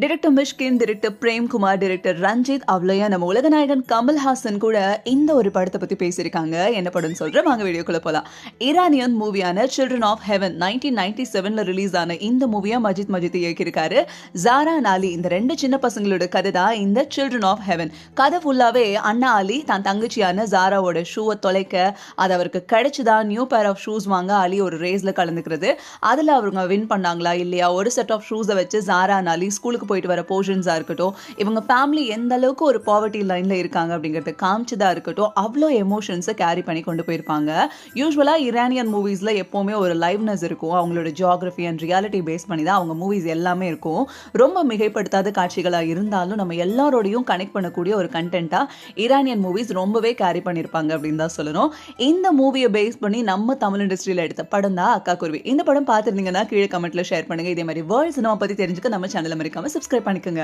Director Mysskin, director Premkumar, director Ranjith, அவ்வளோயா நம்ம உலகநாயகன் கமல்ஹாசன் கூட இந்த ஒரு படத்தை பத்தி பேசியிருக்காங்க. என்ன படம்னு சொல்றேன், வாங்க வீடியோக்குள்ள போலாம். ஈரானியன் மூவியான சில்ட்ரன் ஆஃப் ஹெவன் 1997ல ரிலீஸ் ஆன இந்த மூவியா மஜித் இயக்கியிருக்காரு. ஜாரா அலி இந்த ரெண்டு சின்ன பசங்களோட கதை தான் இந்த சில்ட்ரன் ஆஃப் ஹெவன். கதை ஃபுல்லாவே அண்ணா அலி தான் தங்கச்சியான ஜாராவோட ஷூவை தொலைக்க, அது அவருக்கு கிடைச்சுதான் நியூ பேர் ஆஃப் ஷூஸ் வாங்க அலி ஒரு ரேஸ்ல கலந்துக்கிறது. அதுல அவங்க வின் பண்ணாங்களா இல்லையா, ஒரு செட் ஆஃப் ஷூஸை வச்சு ஜாரா அலி ஸ்கூலுக்கு போயிட்டு வர போர்ஷன்ஸா இருக்கட்டும், இவங்க ஃபேமிலி எந்த அளவுக்கு ஒரு பாவர்ட்டி லைன்ல இருக்காங்க அப்படிங்கறத காமிச்சதா இருக்கட்டும், அவ்வளோ எமோஷன்ஸை கேரி பண்ணி கொண்டு போயிருப்பாங்க. யூஸ்வலா இரானியன் மூவிஸ்ல எப்பவுமே ஒரு லைவ்னஸ் இருக்கும். அவங்களோட ஜியோகிராஃபி அண்ட் ரியாலிட்டி பேஸ் பண்ணி தான் அவங்க மூவிஸ் எல்லாமே இருக்கும். ரொம்ப மிகைப்படுத்தாத காட்சிகளா இருந்தாலும் நம்ம எல்லாரோடையும் கனெக்ட் பண்ணக்கூடிய ஒரு கண்டென்ட்டா இரானியன் மூவிஸ் ரொம்பவே கேரி பண்ணியிருப்பாங்க அப்படின்னு தான் சொல்லணும். இந்த மூவியை பேஸ் பண்ணி நம்ம தமிழ் இண்டஸ்ட்ரியில எடுத்த படம் தான் அக்கா குருவி. இந்த படம் பார்த்துருந்தீங்கன்னா கீழே கமெண்ட்ல ஷேர் பண்ணுங்க. இதே மாதிரி வேர்ல்ட் சினிமா பத்தி தெரிஞ்சுக்க நம்ம சேனலை மறக்காம சப்ஸ்கிரைப் பண்ணிக்கோங்க.